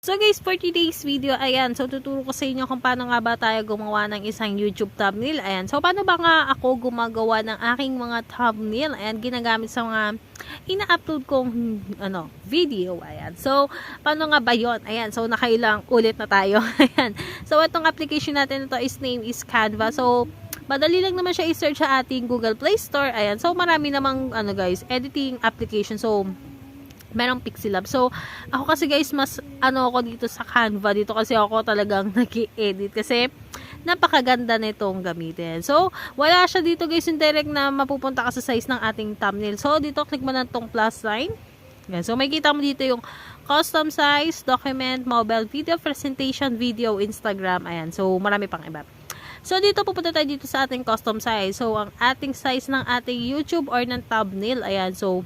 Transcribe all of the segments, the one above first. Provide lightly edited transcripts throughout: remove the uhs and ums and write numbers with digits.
So guys, for today's video, ayan, so tuturo ko sa inyo kung paano nga ba tayo gumawa ng isang YouTube thumbnail. Ayan, so paano ba nga ako gumagawa ng aking mga thumbnail? Ayan, ginagamit sa mga ina-upload kong video. Ayan, so paano nga ba yun? Ayan, so nakailang ulit na tayo. Ayan, so itong application natin ito name is Canva. So madali lang naman siya i-search sa ating Google Play Store. Ayan, so marami namang guys, editing application. So merong Pixelab. So, ako kasi guys, mas ako dito sa Canva. Dito kasi ako talagang nag-i-edit. Kasi, napakaganda nitong gamitin. So, wala siya dito guys yung direct na mapupunta ka sa size ng ating thumbnail. So, dito, click mo na itong plus sign. Yan. So, makikita mo dito yung custom size, document, mobile, video, presentation, video, Instagram. Ayan. So, marami pang iba. So, dito pupunta tayo dito sa ating custom size. So, ang ating size ng ating YouTube or ng thumbnail. Ayan. So,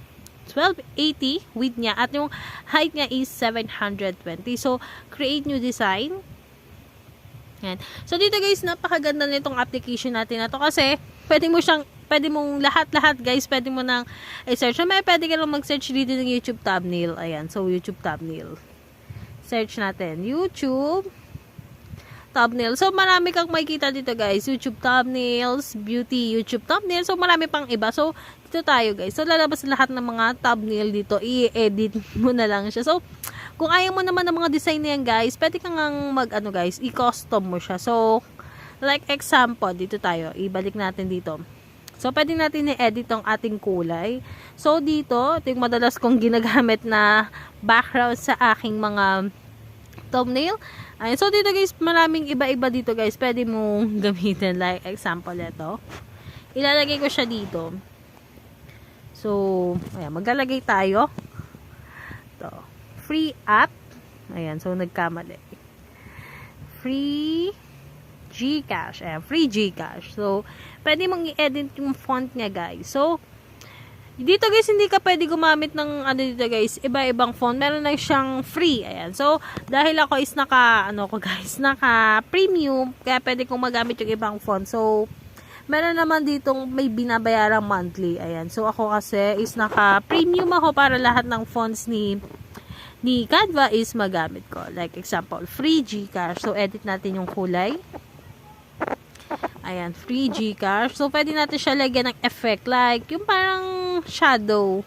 1280 width niya at yung height niya is 720. So, create new design. Yan. So, dito guys, napakaganda nitong application natin na to kasi pwede mong lahat-lahat guys, pwede mo nang i-search. So, pwede ka lang mag-search dito ng YouTube thumbnail. Ayan. So, YouTube thumbnail. Search natin. YouTube thumbnail. So, marami kang makikita dito guys. YouTube thumbnails, beauty, YouTube thumbnail. So, marami pang iba. So, dito tayo guys. So, lalabas lahat ng mga thumbnail dito. I-edit mo na lang siya. So, kung ayaw mo naman ng mga design na yan guys, pwede kang guys, i-custom mo siya. So, like example, dito tayo. Ibalik natin dito. So, pwede natin i-edit ang ating kulay. So, dito, ito yung madalas kong ginagamit na background sa aking mga thumbnail. Ayun. So, dito guys, maraming iba-iba dito guys. Pwede mong gamitin. Like, example, ito. Ilalagay ko siya dito. So, ayan, maglalagay tayo. Ito. Free app. Ayan, so, nagkamali. Free Gcash. Ayan, free Gcash. So, pwede mong i-edit yung font niya, guys. So, dito guys, hindi ka pwede gumamit ng dito guys, iba-ibang font. Meron lang siyang free. Ayan. So, dahil ako is naka premium, kaya pwede kong magamit yung ibang font. So, meron naman ditong may binabayarang monthly. Ayan. So, ako kasi is naka premium ako para lahat ng fonts ni Canva is magamit ko. Like example, free Gcash. So, edit natin yung kulay. Ayan, free Gcash. So, pwede natin siya lagyan ng effect. Like, yung parang shadow.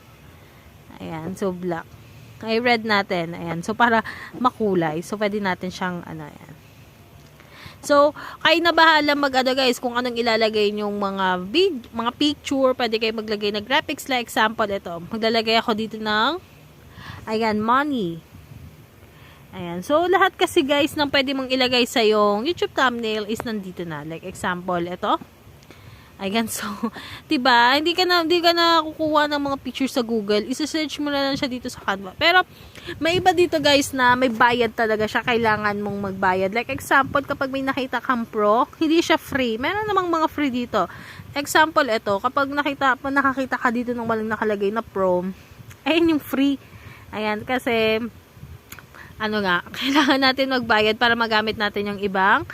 Ayan, so black. Ay, red natin. Ayan, so para makulay. So, pwede natin siyang, ayan. So, kayo na bahala guys, kung anong ilalagay yung mga picture. Pwede kayo maglagay ng graphics. Like example, ito. Maglalagay ako dito ng, ayan, money. Ayan. So, lahat kasi guys nang pwede mong ilagay sa yung YouTube thumbnail is nandito na. Like example, ito. Ayan. So, diba? Hindi ka na kukuha ng mga pictures sa Google. Isa-search mo na lang siya dito sa Canva. Pero, may iba dito guys na may bayad talaga siya. Kailangan mong magbayad. Like example, kapag may nakita kang pro, hindi siya free. Meron namang mga free dito. Example, ito. Kapag nakakita ka dito ng walang nakalagay na pro, ayun yung free. Ayan. Kasi, kailangan natin magbayad para magamit natin yung ibang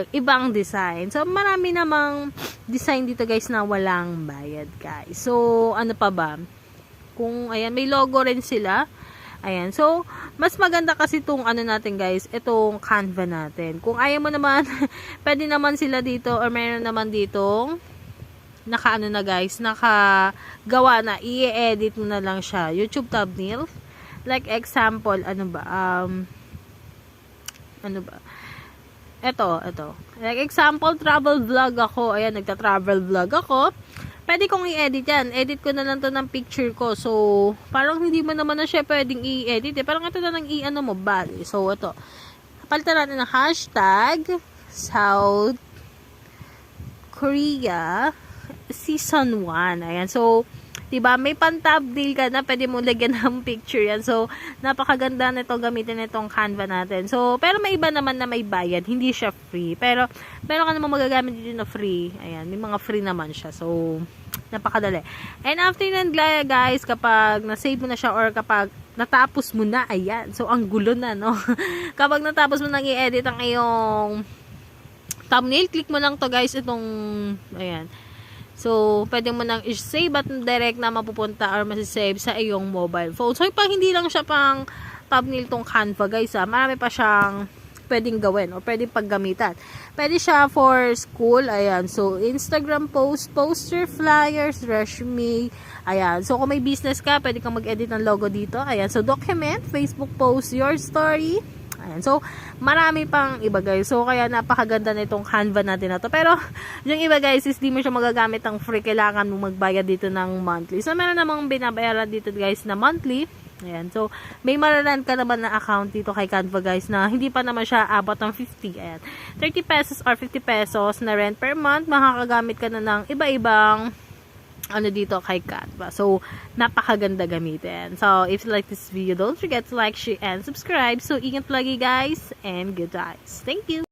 ibang design. So, marami namang design dito guys na walang bayad guys. So, ano pa ba? Kung, ayan, may logo rin sila. Ayan. So, mas maganda kasi itong natin guys, itong Canva natin. Kung ayaw mo naman, pwede naman sila dito or meron naman ditong nakagawa na, i-edit mo na lang siya. YouTube thumbnail. Like example, Ito. Like example, travel vlog ako. Ayan, nagta-travel vlog ako. Pwede kong i-edit yan. Edit ko na lang to ng picture ko. So, parang hindi mo naman na siya pwedeng i-edit. Parang ito na lang bali. So, ito. Palitan natin ng hashtag South Korea Season 1. Ayan. So, diba, may pan-thumbnail ka na, pwede mo lagyan ng picture yan. So, napakaganda nito gamitin itong Canva natin. So, pero may iba naman na may bayad, hindi siya free. Pero, meron ka naman magagamit dito na free. Ayan, may mga free naman siya. So, napakadali. And after nun, guys, kapag na-save mo na siya or kapag natapos mo na, ayan. So, ang gulo na, no? Kapag natapos mo nang i-edit ang iyong thumbnail, click mo lang to guys, itong, ayan. So, pwede mo nang i-save at direct na mapupunta or masisave sa iyong mobile phone. So, pag hindi lang siya pang thumbnail tong Canva guys marami pa siyang pwedeng gawin o pwedeng paggamitan. Pwede siya for school, ayan. So, Instagram post, poster, flyers, resume, ayan. So, kung may business ka, pwede kang mag-edit ng logo dito, ayan. So, document, Facebook post, your story, ayan. So, marami pang iba guys. So, kaya napakaganda na itong Canva natin na to. Pero, yung iba guys is di mo siya magagamit ng free. Kailangan mo magbayad dito ng monthly. So, meron namang binabayaran dito guys na monthly. Ayan. So, may mararan ka naman na account dito kay Canva guys na hindi pa naman siya abot ng 50. Ayan. 30 pesos or 50 pesos na rent per month. Makakagamit ka na ng iba-ibang ano dito kay Canva. So, napakaganda gamitin. So, if you like this video, don't forget to like, share, and subscribe. So, ingat lagi guys and good times. Thank you!